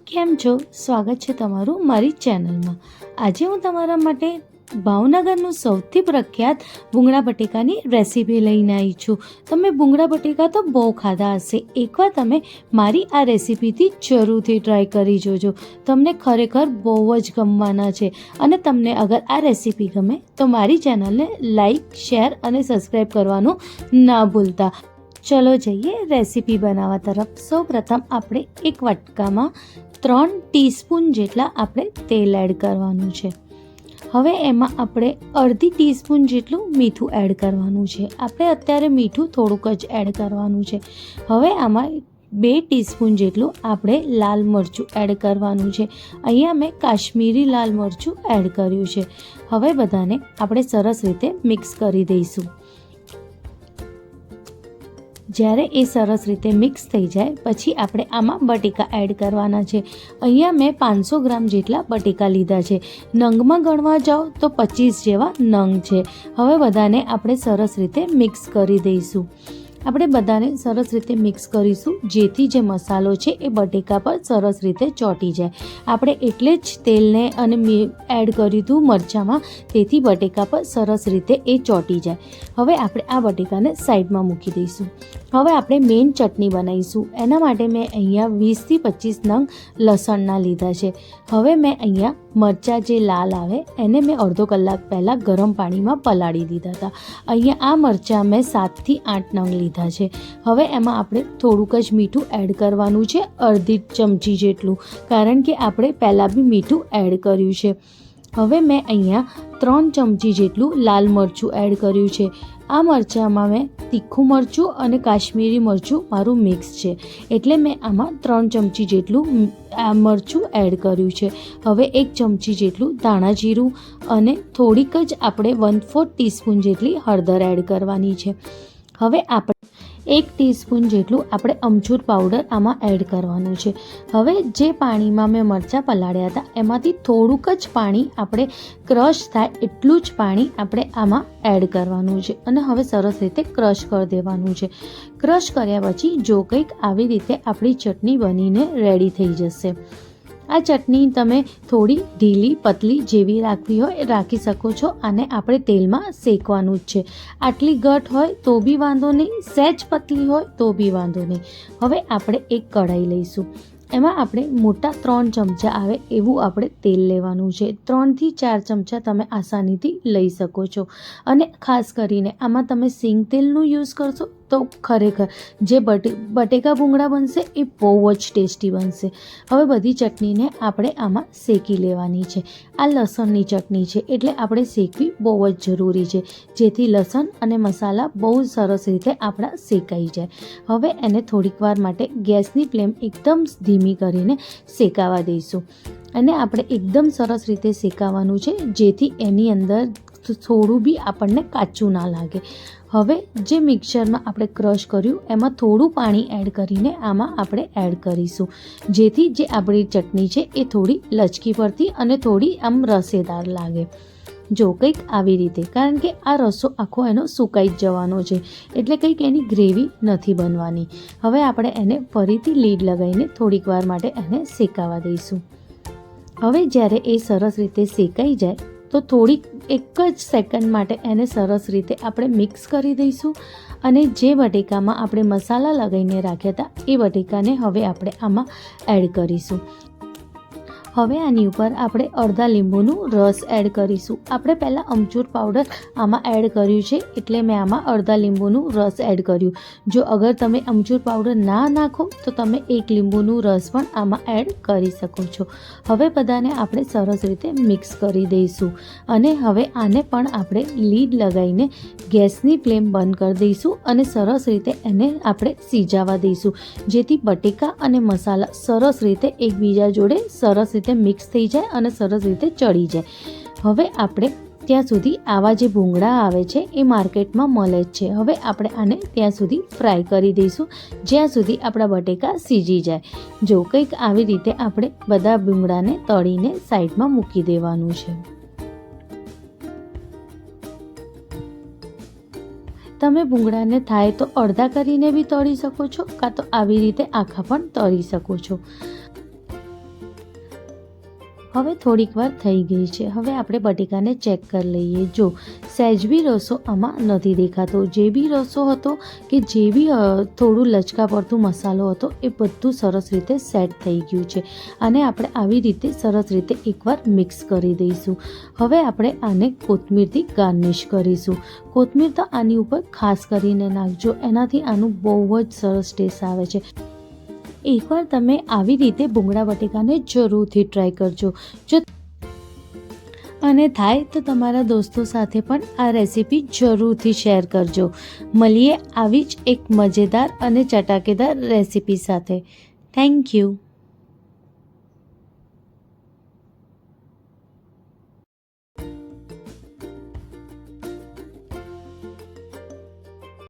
કેમ છો? સ્વાગત છે તમારું મારી ચેનલમાં। આજે હું તમારા માટે ભાવનગરનું સૌથી પ્રખ્યાત ભૂંગળા બટેકાની રેસીપી લઈને આવી છું। તમે ભૂંગળા બટેકા તો બહુ ખાધા હશે, એકવાર તમે મારી આ રેસીપીથી જરૂરથી ટ્રાય કરી જોજો। તમને ખરેખર બહુ જ ગમવાના છે અને તમને અગર આ રેસીપી ગમે તો મારી ચેનલને લાઈક, શેર અને સબસ્ક્રાઈબ કરવાનું ના ભૂલતા। ચલો જઈએ રેસીપી બનાવવા તરફ। સૌપ્રથમ આપણે એક વાટકામાં 3 ટીસ્પૂન જેટલા આપણે તેલ એડ કરવાનું છે। હવે એમાં આપણે અડધી ટીસ્પૂન જેટલું મીઠું એડ કરવાનું છે। આપણે અત્યારે મીઠું થોડુંક જ એડ કરવાનું છે। હવે આમાં 2 ટીસ્પૂન જેટલું આપણે લાલ મરચું એડ કરવાનું છે। અહીંયા મેં કાશ્મીરી લાલ મરચું એડ કર્યું છે। હવે બધાને આપણે સરસ રીતે મિક્સ કરી દઈશું। જ્યારે એ સરસ રીતે મિક્સ થઈ જાય પછી આપણે આમાં બટેકા એડ કરવાના છે। અહીંયા મેં 500 ગ્રામ જેટલા બટેકા લીધા છે। નંગમાં ગણવા જાઓ તો 25 જેવા નંગ છે। હવે બધાને આપણે સરસ રીતે મિક્સ કરી દઈશું। આપણે બધાને સરસ રીતે મિક્સ કરીશું જેથી જે મસાલો છે એ બટેકા પર સરસ રીતે ચોંટી જાય। આપણે એટલે જ તેલને અને એડ કર્યું હતું મરચાંમાં, તેથી બટેકા પર સરસ રીતે એ ચોંટી જાય। હવે આપણે આ બટેકાને સાઈડમાં મૂકી દઈશું। હવે આપણે મેઇન ચટણી બનાવીશું। એના માટે મેં અહીંયા 20 થી 25 નંગ લસણના લીધા છે। હવે મેં અહીંયા મરચાં જે લાલ આવે એને મેં અડધો કલાક પહેલાં ગરમ પાણીમાં પલાળી દીધા હતા। અહીંયા આ મરચાં મેં 7 થી 8 નંગ લીધા છે। હવે એમાં આપણે થોડુંક જ મીઠું એડ કરવાનું છે, અડધી ચમચી જેટલું, કારણ કે આપણે પહેલાં બી મીઠું એડ કર્યું છે। હવે મેં અહીંયા 3 ચમચી જેટલું લાલ મરચું એડ કર્યું છે। આ મરચાંમાં મેં તીખું મરચું અને કાશ્મીરી મરચું મારું મિક્સ છે, એટલે મેં આમાં 3 ચમચી જેટલું મરચું એડ કર્યું છે। હવે 1 ચમચી જેટલું ધાણા જીરું અને થોડીક જ આપણે 1/4 ટીસ્પૂન જેટલી હળદર એડ કરવાની છે। હવે આપણે 1 ટીસ્પૂન જેટલું આપણે અમચૂર પાવડર આમાં એડ કરવાનું છે। હવે જે પાણીમાં મેં મરચાં પલાળ્યા હતા એમાંથી થોડુંક જ પાણી આપણે ક્રશ થાય એટલું જ પાણી આપણે આમાં એડ કરવાનું છે અને હવે સરસ રીતે ક્રશ કરી દેવાનું છે। ક્રશ કર્યા પછી જો કંઈક આવી રીતે આપણી ચટણી બનીને રેડી થઈ જશે। આ ચટણી તમે થોડી ઢીલી પતલી જેવી રાખવી હોય રાખી શકો છો। આને આપણે તેલમાં શેકવાનું જ છે। આટલી ઘટ હોય તો બી વાંધો નહીં, સહેજ પતલી હોય તો બી વાંધો નહીં। હવે આપણે એક કઢાઈ લઈશું। એમાં આપણે મોટા 3 ચમચા આવે એવું આપણે તેલ લેવાનું છે। 3 થી 4 ચમચા તમે આસાનીથી લઈ શકો છો અને ખાસ કરીને આમાં તમે સિંગ તેલનું યુઝ કરશો તો ખરેખર જે બટેકા ભૂંગળા બનશે એ બહુ જ ટેસ્ટી બનશે। હવે બધી ચટણીને આપણે આમાં શેકી લેવાની છે। આ લસણની ચટણી છે એટલે આપણે શેકવી બહુ જ જરૂરી છે, જેથી લસણ અને મસાલા બહુ સરસ રીતે આપણા શેકાઈ જાય। હવે એને થોડીક વાર માટે ગેસની ફ્લેમ એકદમ ધીમી કરીને શેકાવા દઈશું અને આપણે એકદમ સરસ રીતે શેકાવાનું છે, જેથી એની અંદર થોડું બી આપણને કાચું ના લાગે। હવે જે મિક્સરમાં આપણે ક્રશ કર્યું એમાં થોડું પાણી એડ કરીને આમાં આપણે એડ કરીશું, જેથી જે આપણી ચટણી છે એ થોડી લચકી પડતી અને થોડી આમ રસેદાર લાગે। જો કંઈક આવી રીતે, કારણ કે આ રસો આખો એનો સુકાઈ જ જવાનો છે, એટલે કંઈક એની ગ્રેવી નથી બનવાની। હવે આપણે એને ફરીથી લીડ લગાવીને થોડીક વાર માટે એને શેકાવા દઈશું। હવે જ્યારે એ સરસ રીતે શેકાઈ જાય તો થોડીક 1 જ સેકન્ડ માટે એને સરસ રીતે આપણે મિક્સ કરી દઈશું અને જે બટેકામાં આપણે મસાલા લગાવીને રાખ્યા હતા એ બટેકાને હવે આપણે આમાં એડ કરીશું। હવે આની ઉપર આપણે અડધા લીંબુનું રસ એડ કરીશું। આપણે પહેલાં અમચૂર પાવડર આમાં એડ કર્યું છે એટલે મેં આમાં અડધા લીંબુનું રસ એડ કર્યું। જો અગર તમે અમચૂર પાવડર ના નાખો તો તમે 1 લીંબુનું રસ પણ આમાં એડ કરી શકો છો। હવે બધાને આપણે સરસ રીતે મિક્સ કરી દઈશું અને હવે આને પણ આપણે લીડ લગાવીને ગેસની ફ્લેમ બંધ કરી દઈશું અને સરસ રીતે એને આપણે સિજાવા દઈશું, જેથી બટેકા અને મસાલા સરસ રીતે એકબીજા જોડે સરસ રીતે મિક્સ થઈ જાય અને સરસ રીતે ચડી જાય। હવે આપણે ત્યાં સુધી આવા જે ભૂંગળા આવે છે એ માર્કેટમાં મળે જ છે। હવે આપણે આને ત્યાં સુધી ફ્રાય કરી દઈશું જ્યાં સુધી આપણા બટેકા સીજી જાય। જો કંઈક આવી રીતે આપણે બધા ભૂંગળાને તળીને સાઈડમાં મૂકી દેવાનું છે। તમે ભૂંગળાને થાય તો અડધા કરીને બી તળી શકો છો, કાં તો આવી રીતે આખા પણ તળી શકો છો। હવે થોડીક વાર થઈ ગઈ છે. હવે આપણે બટેકાને ચેક કરી લઈએ. જો સહેજ બી રસો આમાં નથી દેખાતો. જે બી રસો હતો કે જે બી થોડું લચકા પડતું મસાલો હતો એ બધું સરસ રીતે સેટ થઈ ગયું છે. અને આપણે આવી રીતે સરસ રીતે એકવાર મિક્સ કરી દઈશું. હવે આપણે આને કોથમીરથી ગાર્નિશ કરીશું. કોથમીર તો આની ઉપર ખાસ કરીને નાખજો, એનાથી આનું બહુ જ સરસ ટેસ્ટ આવે છે. એકવાર તમે આવી રીતે ભૂંગળા બટેકાને જરૂરથી ટ્રાય કરજો. જો અને થાય તો તમારા દોસ્તો સાથે પણ આ રેસીપી જરૂરથી શેર કરજો. મળીએ આવી જ એક મજેદાર અને ચટાકેદાર રેસીપી સાથે. Thank you.